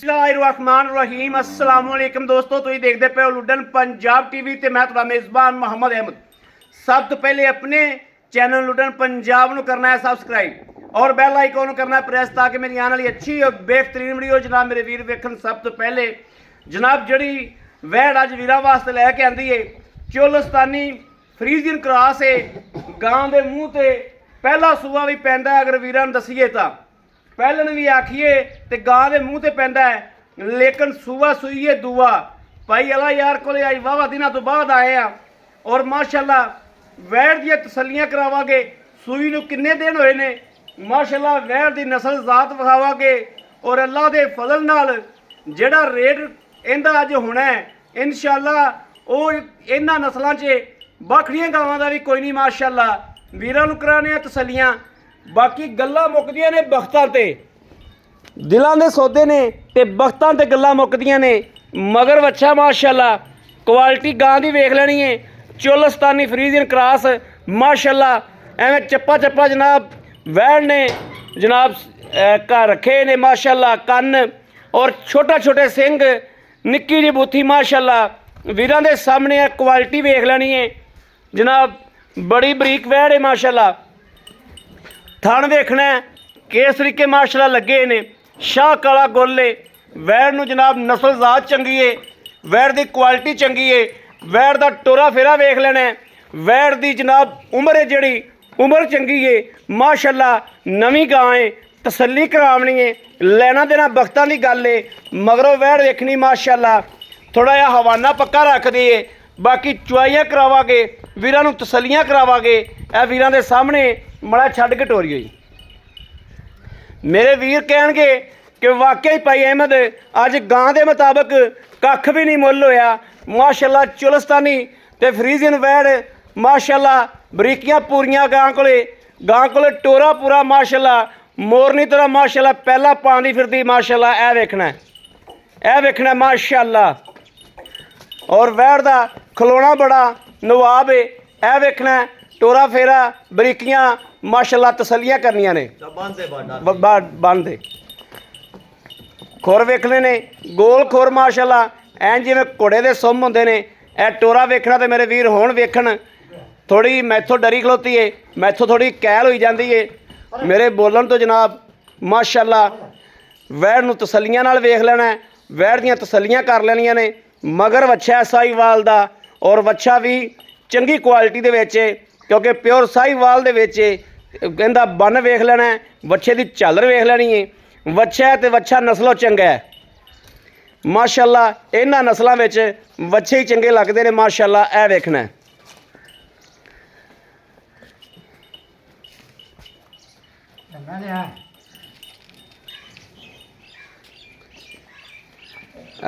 बिस्मिल्लाहिर्रहमानिर्रहीम अस्सलाम वालेकुम दोस्तों, तुसीं देखदे पे हो लुडन पंजाब टीवी ते मैं तुहाडा मेज़बान मोहम्मद अहमद। सब तो पहले अपने चैनल लुडन पंजाब नूं करना है सबसक्राइब और बैल आइकन नूं करना है प्रेस ताकि मेरी आने वाली अच्छी और बेहतरीन वीडियो जनाब मेरे वीर वेखण। सब तो पहले जनाब जिहड़ी वैड़ अज वीरां वास्ते लैके आंदी है चोलस्तानी फ्रीजियन क्रॉस है। गां दे मूँह ते पहला सूआ भी पैंदा है, अगर वीरां नूं दसीए तां पहलन भी आखिए तो गां के मूँह से पैंदा है, लेकिन सूआ सूईए दूआ। भाई अला यार को आई वाह दिनों तो बाद आए हैं और माशाल्लाह वैड़ दी तसलियां करावांगे। सूई नूं किन्ने दिन होए ने, माशाल्लाह वैड़ दी नस्ल जात विखावांगे और अल्लाह दे फजल नाल जिहड़ा रेट इहदा अज होना है इंशाअल्लाह वो इन्हां नस्लों च बाखड़ियां गावां दा भी कोई नहीं। माशाल्लाह वीरां नूं कराने तसलियां, बाकी गल्लां मुकदियां ने बख्तां ते, दिलां दे सौदे ने ते बख्तां ते गल्लां मुकदियां ने। मगर बच्चा माशाल्लाह क्वालिटी गां दी वेख लैनी है, चोलस्तानी फ्रीजियन क्रॉस माशाल्लाह एवें चप्पा चप्पा जनाब वैड़ ने जनाब घर रखे ने माशाल्लाह, कन्न और छोटा छोटे सिंग, निक्की जी बूथी माशाल्लाह वीरां दे सामने क्वालिटी वेख लैनी है जनाब। बड़ी बरीक वैड़ है माशाल्लाह। थण वेखना है किस तरीके माशाल्लाह लगे ने, शाह काला गोले वैड़ नूं जनाब नस्ल जात चंगी है, वैड़ दी क्वालिटी चंगी है। वैड़ दा टोरा फेरा वेख लेना है, वैड़ दी जनाब उम्र है जिहड़ी उम्र चंगी है माशाल्लाह। नवीं गां है, तसल्ली करावनी है, लेना देना बख्तां दी गल है। मगरों वैड़ वेखनी माशाल्लाह थोड़ा जिहा हवाना पक्का रख दिए, बाकी चुआइयां करावांगे, वीरां नूं तसल्लियां करावांगे। ए वीरां दे सामने मड़ा छड्ड के टोरियो जी। मेरे वीर कहणगे कि वाकई भाई अहमद अज गां दे मुताबिक कख भी नहीं मुल होया माशाल्लाह। चोलस्तानी ते फ्रीजियन वैड़ माशाल्लाह बरीकियां पूरियां गां कोले टोरा पूरा माशाल्लाह, मोरनी तरह माशाल्लाह पहला पानी फिरदी माशाल्लाह। ए वेखना माशाल्लाह और वैड़ दा खलोना बड़ा नवाब है। ए वेखना टोरा फेरा बरीकियां माशाल्लाह तसलियां करनियां ने, बंद खुर वेखने ने गोल खुर माशाल्लाह एन जिवें घोड़े दे सुम हुंदे ने। ए टोरा वेखना तो मेरे वीर होण वेखण। थोड़ी मैथों डरी खलोती है, मैथों थोड़ी कैल होई जाती है मेरे बोलन तो जनाब माशाल्लाह। वैड़ नूं तसलियां नाल वेख लेना है, वैड़ दियां तसलियां कर लैनियां ने। मगर वच्छा साहीवाल दा और वच्छा भी चंगी क्वालिटी दे विच है, क्योंकि प्योर साहीवाल दे विच इहदा बन वेख लेना है, वच्छे दी झालर वेख लेनी है। वच्छा है तो वच्छा नस्लों चंगा है माशाल्लाह। इन्हां नस्लों विच वच्छे ही चंगे लगदे ने माशाल्लाह। ए वेखना है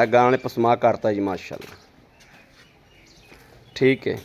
गां ने पसमा करता जी माशाल्लाह। ठीक है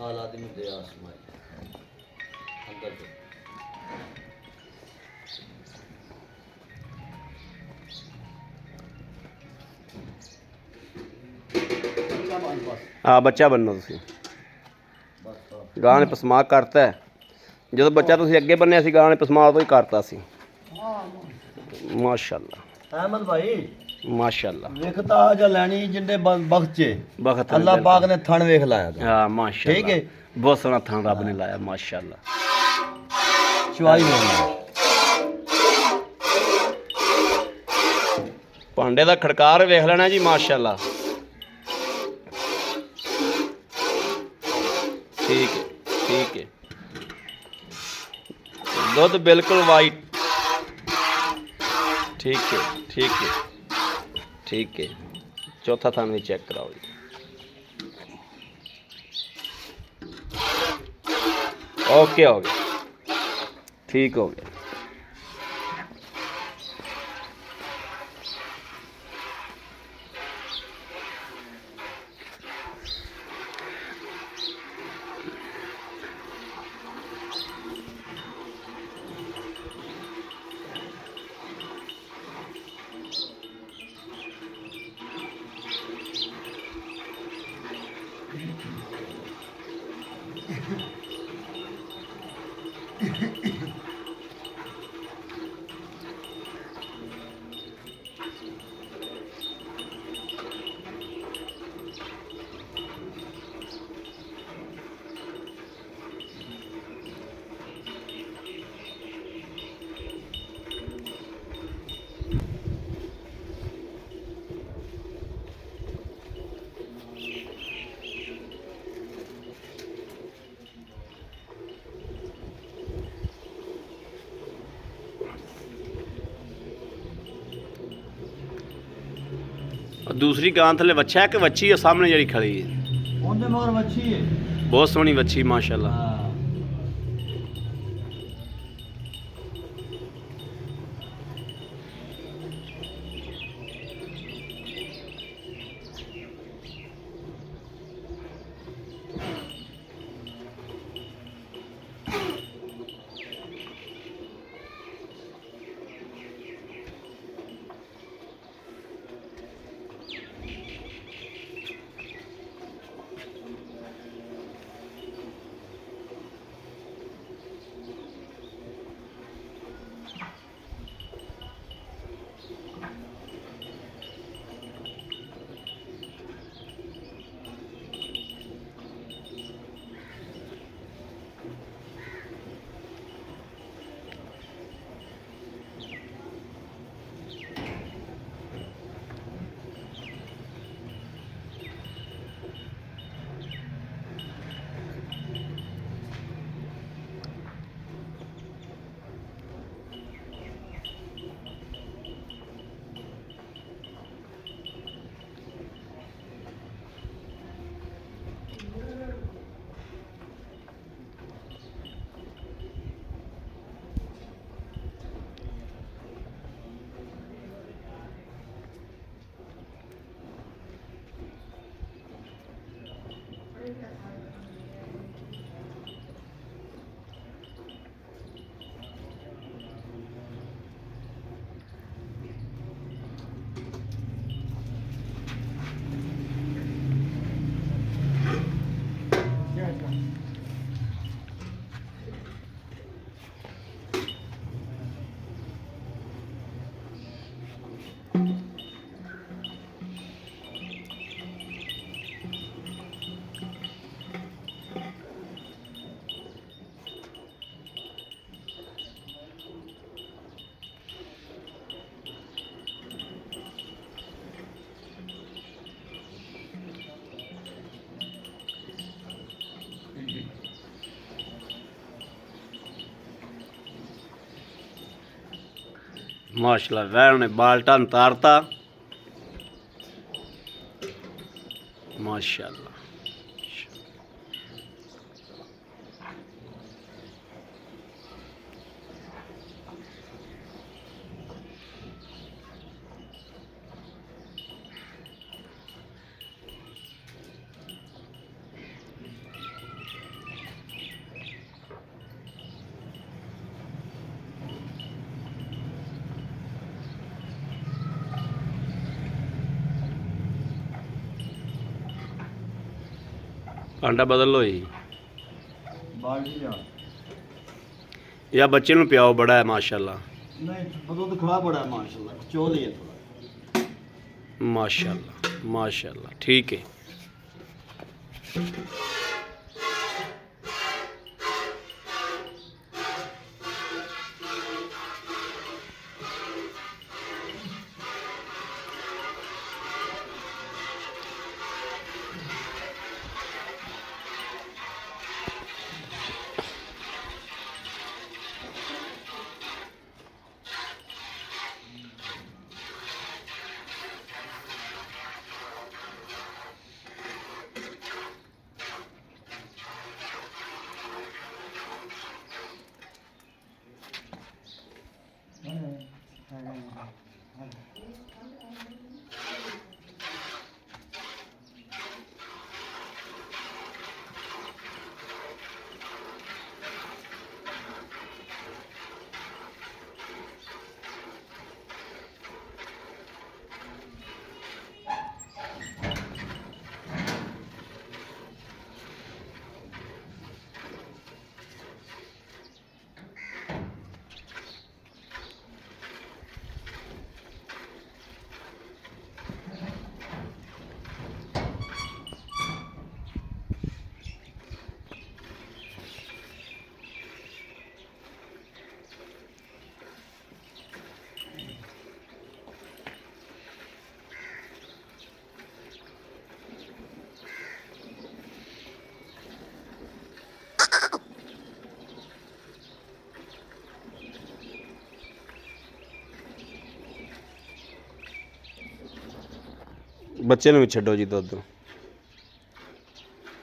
आलादी में दे आसमाई अंदर से हाँ बच्चा बनना तुसीं। गां ने पसमा करता है, जो बच्चा तुसीं अगे बन्निया सी गां ने पसमा उदों ही करता सी माशाल्लाह। अहमद भाई माशाल्लाह वेखता जा लैनी जिंदे बख्चे बखत अल्लाह पाक ने थन वेख लाया। हाँ माशाल्लाह, ठीक है, बहुत सोहना थन रब ने लाया माशाल्लाह। चुआई में भांडे दा खड़कार वेख लेना जी माशाल्लाह। ठीक है दुध बिल्कुल वाइट। ठीक है चौथा थान भी चेक कराओ जी। ओके हो गया, ठीक हो गया। दूसरी गां थले वच्छा है कि वच्छी है सामने जड़ी खड़ी है? ਉਹਦੇ ਮਗਰ ਮੱਛੀ ਹੈ। बहुत सोहनी वच्छी माशाल्लाह। ਹਾਂ माशाल्लाह वैन ने बाल्टा तारता माशाल्लाह। भांडा बदल लो जी ਬਾਲਟੀ ਲਿਆ। या बच्चे ਨੂੰ ਪਿਆਓ ਬੜਾ ਹੈ माशाल्लाह। ਨਹੀਂ ਬਦੋ ਤਾਂ ਖਾ ਬੜਾ ਮਾਸ਼ਾਅੱਲਾ ਚੋਲੀ ਹੈ ਥੋੜਾ माशाल्लाह माशाल्लाह ठीक है। ਬੱਚੇ ਨੂੰ ਵੀ ਛੱਡੋ ਜੀ ਦੁੱਧ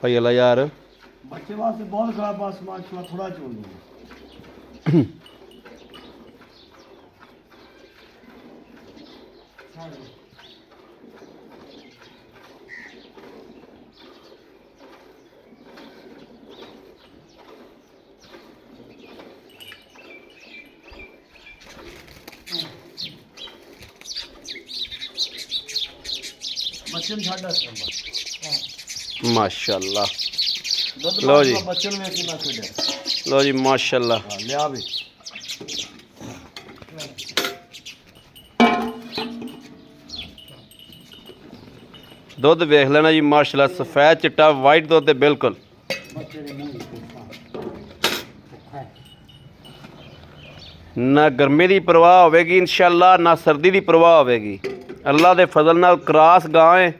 ਭਾਈ ਅਲਾ ਯਾਰ ਬੱਚੇ ਵਾਸਤੇ ਬਹੁਤ ਖਰਾਬ ਬਸ ਮਾਸ਼ਾਅੱਲਾ ਥੋੜਾ ਚੋਲ ਦਿਓ ਬੱਚੇ ਨੂੰ ਛੱਡ ਆ ਮਾਸ਼ਾਅੱਲਾ ਦੁੱਧ ਲਓ ਜੀ। ਬੱਚੇ ਨੂੰ ਵੇਖ ਕੇ ਨਾ ਛੱਡਿਆ ਲੋ ਜੀ ਮਾਸ਼ਾਅੱਲਾ ਹਾਂ ਲਿਆ ਵੀ ਦੁੱਧ ਵੇਖ ਲੈਣਾ ਜੀ ਮਾਸ਼ਾਅੱਲਾ ਸਫੈਦ ਚਿੱਟਾ ਵਾਈਟ ਦੁੱਧ ਤੇ ਬਿਲਕੁਲ ਬੱਚੇ ਦੇ ਮੂੰਹ ਵਿੱਚ ਨਾ ਗਰਮੀ ਦੀ ਪਰਵਾਹ ਹੋਵੇਗੀ ਇਨਸ਼ਾਅੱਲਾ ਨਾ ਸਰਦੀ ਦੀ ਪਰਵਾਹ ਹੋਵੇਗੀ ਅੱਲਾ ਦੇ ਫਜ਼ਲ ਨਾਲ ਕਰਾਸ ਗਾਂ ਹੈ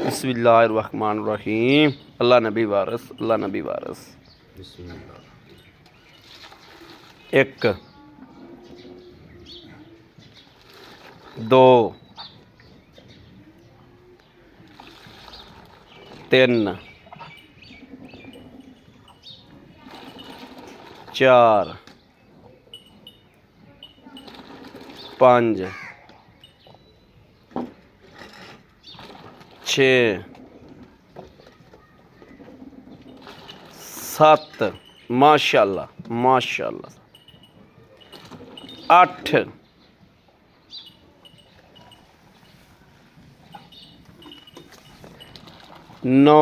ਬਿਸਮਿल्लाहिर रहमानिर रहीम अल्लाह नबी वारस अल्लाह नबी वारस एक दो तीन चार पाँच छे सत्त माशाअल्लाह माशाअल्लाह अठ नौ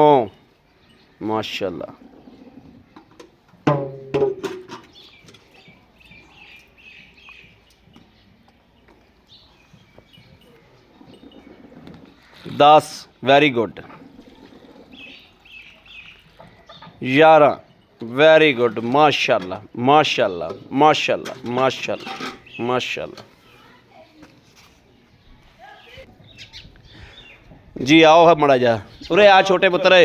माशाअल्लाह दस वेरी गुड 11 वेरी गुड माशाअल्लाह माशाअल्लाह माशाअल्लाह माशाअल्लाह माशाअल्लाह जी आओ है मड़ा जा उरे आ छोटे पुत्र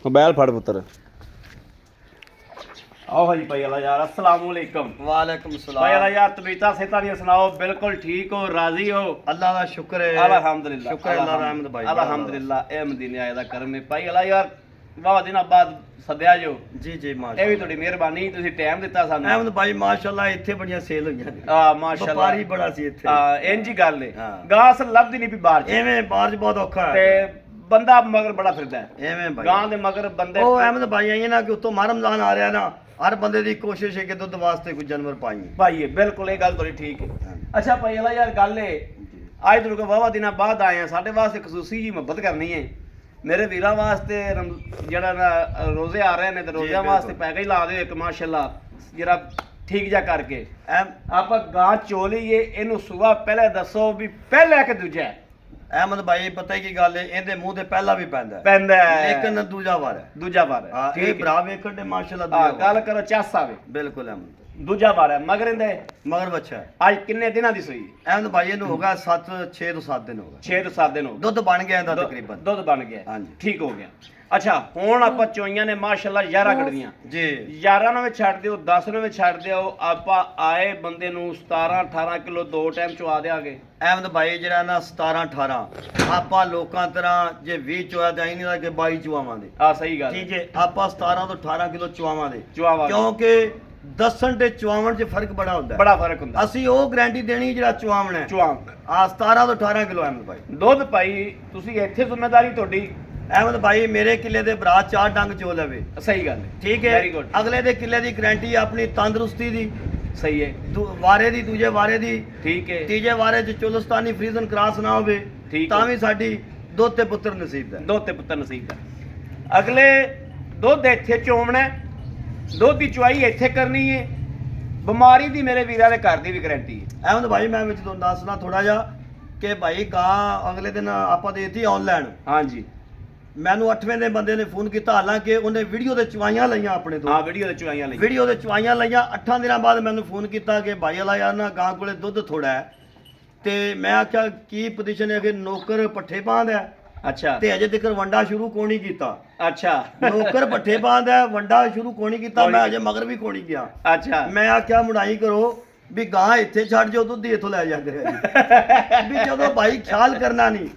बैल फड़ पुत्र आओ जी भाई अल्लाह यार अस्सलाम वालेकुम वालेकुम भाई सलाम अल्लाह यार तबीयत सेहत दी सुनाओ बिल्कुल ठीक हो राजी हो अल्लाह का शुक्र है अल्हम्दुलिल्लाह शुक्र है अल्लाह रहमत भाई अल्हम्दुलिल्लाह ए मदीने आए दा करम है भाई अल्लाह यार वाह दिन बाद सद्या जो जी जी ਇਹ ਵੀ माशाअल्लाह ਤੁਹਾਡੀ ਮਿਹਰਬਾਨੀ ਤੁਸੀਂ ਟਾਈਮ ਦਿੱਤਾ ਸਾਨੂੰ ਅਹਿਮਦ ਭਾਈ ਮਾਸ਼ਾਅੱਲਾ ਇੱਥੇ ਬੜੀਆਂ ਸੇਲ ਹੋਈਆਂ ਨੇ ਆ ਮਾਸ਼ਾਅੱਲਾ ਵਪਾਰੀ ਬੜਾ ਸੀ ਇੱਥੇ ਇੰਜ ਹੀ ਗੱਲ ਹੈ ਹਾਂ। ਗਾਂ ਅਸਲ ਲੱਭਦੀ ਨਹੀਂ ਵੀ ਬਾਹਰ ਚ ਐਵੇਂ ਬਾਹਰ 'ਚ ਬਹੁਤ ਔਖਾ ਤੇ ਹੈ ਬੰਦਾ ਮਗਰ ਬੜਾ ਫਿਰਦਾ ਹੈ ਐਵੇਂ ਭਾਈ ਗਾਂ ਦੇ ਮਗਰ ਬੰਦੇ ਉਹ ਅਹਿਮਦ ਭਾਈ ਆਈਏ ਨਾ ਕਿ ਉੱਤੋਂ ਮਾਹ ਰਮਜ਼ਾਨ ਆ ਰਿਹਾ ਨਾ ਹਰ ਬੰਦੇ ਦੀ ਕੋਸ਼ਿਸ਼ ਹੈ ਕਿ ਦੁੱਧ ਵਾਸਤੇ ਕੋਈ ਜਾਨਵਰ ਪਾਈਏ ਭਾਈ ਬਿਲਕੁਲ ਇਹ ਗੱਲ ਤੁਹਾਡੀ ਠੀਕ ਹੈ ਅੱਛਾ ਭਾਈ ਅਲਾ ਯਾਰ ਗੱਲ ਹੈ ਅੱਜ ਤੁਹਾਨੂੰ ਕੋ ਵਾਵਾ ਦਿਨਾਂ ਬਾਅਦ ਆਏ ਆ ਸਾਡੇ ਵਾਸਤੇ ਖਸੂਸੀ ਜੀ ਮੁਹੱਬਤ ਕਰਨੀ ਹੈ ਮੇਰੇ ਵੀਰਾਂ ਵਾਸਤੇ ਜਿਹੜਾ ਨਾ ਰੋਜ਼ੇ ਆ ਰਹੇ ਨੇ ਤੇ ਰੋਜ਼ਿਆਂ ਬਿਲਕੁਲ। ਵਾਸਤੇ ਪੈਗਾ ਹੀ ਲਾ ਦਿਓ ਇੱਕ ਮਾਸ਼ਾਅੱਲਾ ਜਿਹੜਾ ਠੀਕ ਜਾ ਕਰਕੇ ਐਮ ਆਪਾਂ ਗਾਂ ਚੋ ਲਈਏ ਇਹਨੂੰ ਸੁਬਾ ਪਹਿਲੇ ਦੱਸੋ ਵੀ ਪਹਿਲਾ ਕਿ ਦੂਜਾ ਅਹਿਮਦ ਭਾਈ ਪਤਾ ਕੀ ਗੱਲ ਹੈ ਇਹਦੇ ਮੂੰਹ ਤੇ ਪਹਿਲਾ ਵੀ ਪੈਂਦਾ ਹੈ ਪੈਂਦਾ ਹੈ ਲੇਕਿਨ ਦੂਜਾ ਵਾਰ ਹੈ ਦੂਜਾ ਵਾਰ ਹਾਂ ਹੈ ਇਹ ਠੀਕ ਭਰਾ ਵੇਖਣ ਦੇ ਮਾਸ਼ਾਅੱਲਾ ਹਾਂ ਦੂਜਾ ਗੱਲ ਕਰੋ ਚੱਸ ਆਵੇ ਬਿਲਕੁਲ ਅਹਿਮਦ ਦੂਜਾ ਵਾਰ ਹੈ ਮਗਰ ਇਹਦੇ ਮਗਰ ਬੱਚਾ ਹੈ ਅੱਜ ਕਿੰਨੇ ਦਿਨਾਂ ਦੀ ਸੂਈ ਅਹਿਮਦ ਭਾਈ ਇਹਨੂੰ ਹੋਗਾ 6 ਤੋਂ 7 ਦਿਨ ਹੋਗਾ 6 ਤੋਂ 7 ਦਿਨ ਹੋ ਗਏ ਦੁੱਧ ਬਣ ਗਿਆ ਇਹਦਾ ਤਕਰੀਬਨ ਦੁੱਧ ਬਣ ਗਿਆ ਹਾਂਜੀ। ਠੀਕ ਹੋ ਗਿਆ ਅੱਛਾ ਹੁਣ ਆਪਾਂ ਚੋਈਆਂ ਨੇ ਮਾਸ਼ਾਅੱਲਾ 11 ਕੱਢੀਆਂ ਜੀ 11 ਨੂੰ ਵੀ ਛੱਡ ਦਿਓ 10 ਨੂੰ ਵੀ ਛੱਡ ਦਿਓ ਆਪਾਂ ਆਏ ਬੰਦੇ ਨੂੰ 17 18 ਕਿਲੋ ਦੋ ਟਾਈਮ ਚਵਾ ਦਿਆਂਗੇ ਅਹਿਮਦ ਭਾਈ ਜਿਹੜਾ ਨਾ 17 18 ਆਪਾਂ ਲੋਕਾਂ ਤਰ੍ਹਾਂ ਜੇ 20 ਚੋਇਆ ਤਾਂ ਇਹ ਨਹੀਂ ਲੱਗੇ 22 ਚਵਾਵਾਂਗੇ ਆ ਸਹੀ ਗੱਲ ਠੀਕ ਹੈ ਆਪਾਂ 17 ਤੋਂ 18 ਕਿਲੋ ਚਵਾਵਾਂਗੇ ਚਵਾਵਾਂਗੇ ਕਿਉਂਕਿ ਦੱਸਣ ਤੇ ਚਵਾਵਣ 'ਚ ਫਰਕ ਬੜਾ ਹੁੰਦਾ ਹੈ। ਬੜਾ ਫਰਕ ਹੁੰਦਾ ਅਸੀਂ ਉਹ ਗਾਰੰਟੀ ਦੇਣੀ ਜਿਹੜਾ ਚਵਾਵਣਾ ਹੈ ਚਵਾਂ ਆ 17 ਤੋਂ 18 ਕਿਲੋ ਅਹਿਮਦ ਭਾਈ ਦੁੱਧ ਭਾਈ ਤੁਸੀਂ ਇੱਥੇ ਜ਼ਿੰਮੇਵਾਰੀ ਤੁਹਾਡੀ ਅਹਿਮਦ ਭਾਈ ਮੇਰੇ ਕਿੱਲੇ ਦੇ ਭਰਾ 4 ਡੰਗ ਚੋ ਲਵੇ ਸਹੀ ਗੱਲ ਹੈ ਠੀਕ ਹੈ ਵੈਰੀ ਗੁੱਡ ਅਗਲੇ ਦੇ ਕਿੱਲੇ ਦੀ ਗਾਰੰਟੀ ਆਪਣੀ ਤੰਦਰੁਸਤੀ ਦੀ ਸਹੀ ਹੈ ਵਾਰੇ ਦੀ ਦੂਜੇ ਵਾਰੇ ਦੀ ਠੀਕ ਹੈ ਤੀਜੇ ਵਾਰੇ 'ਚ ਚੁਲਸਤਾਨੀ ਫਰੀਜ਼ਨ ਕ੍ਰਾਸ ਨਾ ਹੋਵੇ ਠੀਕ ਤਾਂ ਹੈ। ਵੀ ਸਾਡੀ ਦੁੱਧ ਤੇ ਪੁੱਤਰ ਨਸੀਬ ਹੈ ਦੁੱਧ ਤੇ ਪੁੱਤਰ ਨਸੀਬ ਦਾ ਅਗਲੇ ਦੁੱਧ ਇੱਥੇ ਚੋਵਣਾ ਹੈ, ਦੁੱਧ ਦੀ ਚੁਆਈ ਇੱਥੇ ਕਰਨੀ ਹੈ ਬਿਮਾਰੀ ਦੀ ਮੇਰੇ ਵੀਰਾਂ ਦੇ ਘਰ ਦੀ ਵੀ ਗਾਰੰਟੀ ਹੈ ਅਹਿਮਦ ਭਾਈ ਮੈਂ ਵਿੱਚ ਤੁਹਾਨੂੰ ਦੱਸਣਾ ਥੋੜਾ ਜਿਹਾ ਕਿ ਭਾਈ ਗਾਂ ਅਗਲੇ ਦਿਨ ਆਪਾਂ ਦੇਤੀ ਆਨਲਾਈਨ ਹਾਂਜੀ ਮੈਨੂੰ 8ਵੇਂ ਦੇ ਬੰਦੇ ਨੇ ਫੋਨ ਕੀਤਾ ਹਾਲਾਂਕਿ ਉਹਨੇ ਵੀਡੀਓ ਦੇ ਚਵਾਈਆਂ ਲਈਆਂ ਆਪਣੇ ਤੋਂ ਹਾਂ ਵੀਡੀਓ ਦੇ ਚੁਆਈਆਂ ਲਈ ਵੀਡੀਓ ਦੇ ਚਵਾਈਆਂ ਲਈਆਂ 8 ਦਿਨਾਂ ਬਾਅਦ ਮੈਨੂੰ ਫੋਨ ਕੀਤਾ ਕਿ ਭਾਈ ਅਲਾ ਯਾਰ ਨਾ ਗਾਂ ਕੋਲੇ ਦੁੱਧ ਥੋੜਾ ਹੈ ਤੇ ਮੈਂ ਆਖਿਆ ਕੀ ਪੋਜੀਸ਼ਨ ਹੈ ਕਿ ਨੌਕਰ ਪੱਠੇ ਪਾਉਂਦਾ ਹੈ ਅੱਛਾ ਤੇ ਅਜੇ ਤੱਕ ਵੰਡਾ ਸ਼ੁਰੂ ਕੋਣੀ ਕੀਤਾ ਅੱਛਾ ਨੌਕਰ ਪੱਠੇ ਪਾਉਂਦਾ ਹੈ ਵੰਡਾ ਸ਼ੁਰੂ ਕੋਣੀ ਕੀਤਾ ਮੈਂ ਅਜੇ ਮਗਰ ਵੀ ਕੋਣੀ ਗਿਆ ਅੱਛਾ ਮੈਂ ਆਖਿਆ ਮੁੜਾਈ ਕਰੋ ਵੀ ਗਾਂ ਇੱਥੇ ਛੱਡ ਜਾਓ, ਦੁੱਧ ਹੀ ਇੱਥੋਂ ਲੈ ਜਾ ਕਰਿਆ ਜੀ ਵੀ ਜਦੋਂ ਭਾਈ ਖਿਆਲ ਕਰਨਾ ਨਹੀਂ,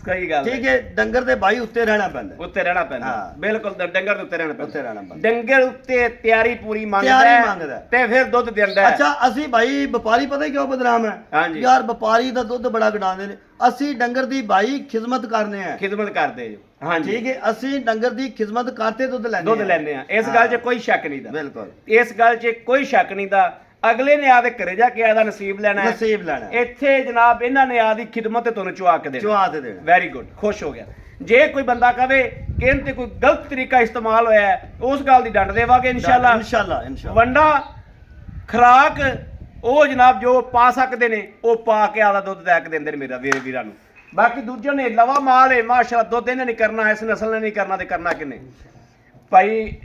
ਸਹੀ ਗੱਲ ਠੀਕ ਹੈ। ਡੰਗਰ ਦੇ ਭਾਈ ਉੱਤੇ ਰਹਿਣਾ ਪੈਂਦਾ, ਉੱਤੇ ਰਹਿਣਾ ਪੈਂਦਾ, ਹਾਂ। ਬਿਲਕੁਲ ਡੰਗਰ ਦੇ ਉੱਤੇ ਰਹਿਣਾ ਉੱਤੇ ਪੈਂਦਾ। ਰਹਿਣਾ ਪੈਂਦਾ, ਡੰਗਰ ਉੱਤੇ ਤਿਆਰੀ ਪੂਰੀ ਤਿਆਰੀ ਮੰਗਦਾ ਮੰਗਦਾ ਹੈ। ਤੇ ਫਿਰ ਦੁੱਧ ਦਿੰਦਾ ਹੈ। ਅੱਛਾ ਅਸੀਂ ਭਾਈ ਵਪਾਰੀ ਪਤਾ ਕਿਉਂ ਬਦਨਾਮ ਹੈ ਹਾਂਜੀ। ਯਾਰ, ਵਪਾਰੀ ਦਾ ਦੁੱਧ ਬੜਾ ਘਟਾਉਂਦੇ ਨੇ, ਅਸੀਂ ਡੰਗਰ ਦੀ ਭਾਈ ਖਿਦਮਤ ਕਰਨੇ ਆ, ਖਿਦਮਤ ਕਰਦੇ ਜੋ, ਹਾਂਜੀ ਠੀਕ ਹੈ। ਅਸੀਂ ਡੰਗਰ ਦੀ ਖਿਦਮਤ ਕਰਤੇ ਦੁੱਧ ਲੈਂਦੇ ਦੁੱਧ ਲੈਂਦੇ ਆ, ਇਸ ਗੱਲ 'ਚ ਕੋਈ ਸ਼ੱਕ ਨਹੀਂ ਦਾ, ਬਿਲਕੁਲ ਇਸ ਗੱਲ 'ਚ ਕੋਈ ਸ਼ੱਕ ਨਹੀਂ ਦਾ। ਅਗਲੇ ਨੇ ਆਦੇ ਘਰੇ ਜਾ ਕੇ ਆਦਾ ਨਸੀਬ ਲੈਣਾ ਹੈ। ਨਸੀਬ ਲੈਣਾ, ਇੱਥੇ ਜਨਾਬ ਇਹਨਾਂ ਨੇ ਆਦੀ ਖਿਦਮਤ ਤੇ ਤੁਹਾਨੂੰ ਚੁਆ ਕੇ ਦੇਣਾ। ਚੁਆ ਤੇ ਦੇਣਾ, ਵੈਰੀ ਗੁੱਡ, ਖੁਸ਼ ਹੋ ਗਿਆ। ਜੇ ਕੋਈ ਬੰਦਾ ਕਵੇ ਕਿ ਇਹਨਾਂ ਤੇ ਕੋਈ ਗਲਤ ਤਰੀਕਾ ਇਸਤੇਮਾਲ ਹੋਇਆ ਹੈ, ਉਸ ਗੱਲ ਦੀ ਡੰਡ ਦੇਵਾਂਗੇ ਇਨਸ਼ਾਅੱਲਾ। ਇਨਸ਼ਾਅੱਲਾ, ਇਨਸ਼ਾਅੱਲਾ। ਵੰਡਾ ਖਰਾਕ ਉਹ ਜਨਾਬ ਜੋ ਪਾ ਸਕਦੇ ਨੇ ਉਹ ਪਾ ਕੇ ਆਦਾ ਦੁੱਧ ਲੈ ਕੇ ਦਿੰਦੇ ਨੇ ਮੇਰਾ ਵੀਰਾਂ ਨੂੰ। ਬਾਕੀ ਦੂਜੇ ਨੇ ਲਵਾ ਮਾਲ ਹੈ ਮਾਸ਼ਾਅੱਲਾ, ਦੁੱਧ ਇਹਨੇ ਨਹੀਂ ਕਰਨਾ, ਇਸ ਨਸਲ ਨੇ ਨਹੀਂ ਕਰਨਾ, ਤੇ ਕਰਨਾ ਕਿੰਨੇ ਭਾਈ?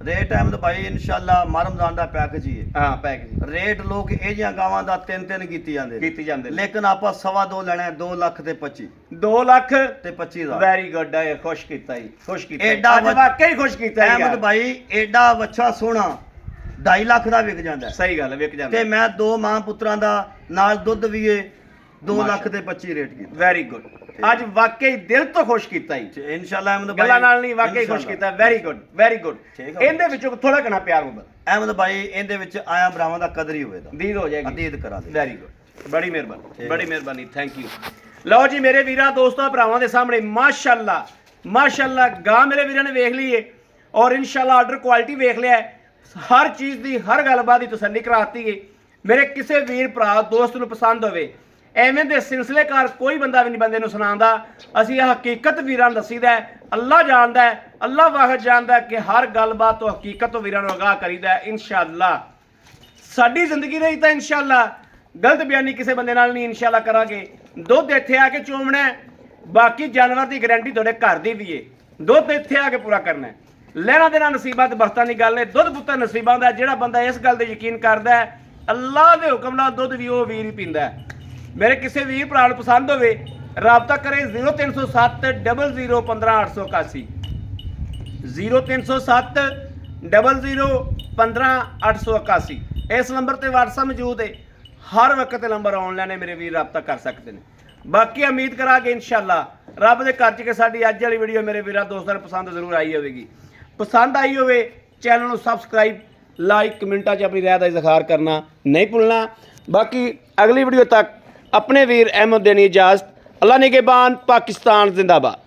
ਰੇਟ ਅਹਿਮਦ ਭਾਈ ਇਨਸ਼ਾਅੱਲਾ ਰਮਜ਼ਾਨ ਦਾ ਪੈਕੇਜ ਹੀ ਹੈ। ਹਾਂ ਪੈਕੇਜ ਰੇਟ ਲੋਕ ਇਹ ਜਿਹੀਆਂ ਗਾਵਾਂ ਦਾ 3-3 ਕੀਤੀ ਜਾਂਦੇ ਨੇ। ਲੇਕਿਨ ਆਪਾਂ 2.5 ਲੈਣਾ 2 ਲੱਖ ਤੇ 25, 2 ਲੱਖ ਤੇ 25 ਦਾ। ਵੈਰੀ ਗੁੱਡ ਹੈ, ਖੁਸ਼ ਕੀਤਾ ਜੀ, ਖੁਸ਼ ਕੀਤਾ ਐਡਾ ਅੱਜ ਵਾਕਈ ਖੁਸ਼ ਕੀਤਾ ਜੀ ਅਹਿਮਦ ਭਾਈ, ਐਡਾ ਵੱਛਾ ਸੋਹਣਾ 2.5 ਲੱਖ ਦਾ ਵਿਕ ਜਾਂਦਾ ਹੈ। ਸਹੀ ਗੱਲ ਹੈ, ਵਿਕ ਜਾਂਦਾ ਤੇ ਮੈਂ 2 ਮਾਂ ਪੁੱਤਰਾਂ ਦਾ ਨਾਲ ਦੁੱਧ ਵੀ ਏ 2 ਮਾਸ਼ਾ ਲੱਖ ਤੇ 25 ਰੇਟ ਕੀਤਾ। ਵੈਰੀ ਗੁੱਡ, ਅੱਜ ਵਾਕਈ ਦਿਲ ਤੋਂ ਖੁਸ਼ ਕੀਤਾ ਜੀ ਇਨਸ਼ਾਅੱਲਾ ਅਹਿਮਦ ਭਾਈ, ਗੱਲਾਂ ਨਾਲ ਨਹੀਂ, ਵਾਕਈ ਖੁਸ਼ ਕੀਤਾ। Very good, very good. ਠੀਕ ਹੈ। ਇਹਦੇ ਵਿੱਚੋਂ ਥੋੜਾ ਘਣਾ ਪਿਆਰ ਮੁਹੱਬਤ ਅਹਿਮਦ ਭਾਈ ਇਹਦੇ ਵਿੱਚ ਆਇਆ ਭਰਾਵਾਂ ਦਾ ਕਦਰ ਹੀ ਹੋਵੇਗਾ, ਦੀਦ ਹੋ ਜਾਏਗੀ। ਅਦੀਦ ਕਰਾ ਦੇ। ਵੈਰੀ ਗੁੱਡ, ਬੜੀ ਮਿਹਰਬਾਨੀ, ਠੀਕ ਬੜੀ ਮਿਹਰਬਾਨੀ, ਥੈਂਕ ਯੂ। ਲਓ ਜੀ ਮੇਰੇ ਵੀਰਾਂ ਦੋਸਤਾਂ ਭਰਾਵਾਂ ਦੇ ਸਾਹਮਣੇ ਮਾਸ਼ਾਅੱਲਾ ਮਾਸ਼ਾਅੱਲਾ ਗਾਂ ਮੇਰੇ ਵੀਰਾਂ ਨੇ ਵੇਖ ਲਈ ਹੈ, ਔਰ ਇਨਸ਼ਾਅੱਲਾ ਆਰਡਰ ਕੁਆਲਿਟੀ ਵੇਖ ਲਿਆ ਹੈ, ਹਰ ਚੀਜ਼ ਦੀ ਹਰ ਗੱਲਬਾਤ ਦੀ ਤਸੱਲੀ ਕਰਾਤੀ ਹੈ। ਮੇਰੇ ਕਿਸੇ ਵੀਰ ਭਰਾ ਦੋਸਤ ਨੂੰ ਪਸੰਦ ਹੋਵੇ, ਐਵੇਂ ਦੇ ਸਿਲਸਿਲੇਕਾਰ ਕੋਈ ਬੰਦਾ ਵੀ ਨਹੀਂ ਬੰਦੇ ਨੂੰ ਸੁਣਾਉਂਦਾ। ਅਸੀਂ ਇਹ ਹਕੀਕਤ ਵੀਰਾਂ ਨੂੰ ਦੱਸੀਦਾ ਹੈ, ਅੱਲਾ ਜਾਣਦਾ ਹੈ, ਅੱਲਾ ਵਾਹਿਦ ਜਾਣਦਾ ਹੈ ਕਿ ਹਰ ਗੱਲਬਾਤ ਤੋਂ ਹਕੀਕਤ ਤੋਂ ਵੀਰਾਂ ਨੂੰ ਆਗਾਹ ਕਰੀਦਾ ਹੈ। ਇਨਸ਼ਾਅੱਲਾ ਸਾਡੀ ਜ਼ਿੰਦਗੀ ਰਹੀ ਤਾਂ ਇਨਸ਼ਾਅੱਲਾ ਗਲਤ ਬਿਆਨੀ ਕਿਸੇ ਬੰਦੇ ਨਾਲ ਨਹੀਂ ਇਨਸ਼ਾਅੱਲਾ ਕਰਾਂਗੇ। ਦੁੱਧ ਇੱਥੇ ਆ ਕੇ ਚੋਮਣਾ ਹੈ, ਬਾਕੀ ਜਾਨਵਰ ਦੀ ਗਾਰੰਟੀ ਤੁਹਾਡੇ ਘਰ ਦੀ ਵੀ ਹੈ। ਦੁੱਧ ਇੱਥੇ ਆ ਕੇ ਪੂਰਾ ਕਰਨਾ ਹੈ। ਲੈਣਾ ਦੇਣਾ ਨਸੀਬਾਂ ਤੇ ਬਖਤਾਂ ਦੀ ਗੱਲ ਹੈ। ਦੁੱਧ ਪੁੱਤਰ ਨਸੀਬਾਂ ਦਾ, ਜਿਹੜਾ ਬੰਦਾ ਇਸ ਗੱਲ ਤੇ ਯਕੀਨ ਕਰਦਾ ਹੈ ਅੱਲਾ ਦੇ ਹੁਕਮ ਨਾਲ ਦੁੱਧ ਵੀ ਉਹ ਵੀਰ ਹੀ ਪੀਂਦਾ ਹੈ। ਮੇਰੇ ਕਿਸੇ ਵੀਰ ਭਰਾ ਨੂੰ ਪਸੰਦ ਹੋਵੇ ਰਾਬਤਾ ਕਰੇ 0307 00 15 881, 0307 00 15 881। ਇਸ ਨੰਬਰ ਤੇ WhatsApp ਮੌਜੂਦ ਹੈ, ਹਰ ਵਕਤ ਨੰਬਰ ਆਨਲਾਈਨ ਹੈ, ਮੇਰੇ ਵੀਰ ਰਾਬਤਾ ਕਰ ਸਕਦੇ ਨੇ। ਬਾਕੀ ਉਮੀਦ ਕਰਾਂਗੇ ਇਨਸ਼ਾਅੱਲਾ ਰੱਬ ਦੇ ਘਰ 'ਚ ਕਿ ਸਾਡੀ ਅੱਜ ਵਾਲੀ ਵੀਡੀਓ ਮੇਰੇ ਵੀਰਾਂ ਦੋਸਤਾਂ ਨੂੰ ਪਸੰਦ ਜ਼ਰੂਰ ਆਈ ਹੋਵੇਗੀ। ਪਸੰਦ ਆਈ ਹੋਵੇ ਚੈਨਲ ਨੂੰ ਸਬਸਕ੍ਰਾਈਬ, ਲਾਈਕ, ਕਮੈਂਟਾਂ 'ਚ ਆਪਣੀ ਰਾਏ ਦਾ ਇਜ਼ਹਾਰ ਕਰਨਾ ਨਹੀਂ ਭੁੱਲਣਾ। ਬਾਕੀ ਅਗਲੀ ਵੀਡੀਓ ਤੱਕ अपने वीर अहमद देनी इजाज़त। अल्लाह निगहबान, पाकिस्तान जिंदाबाद।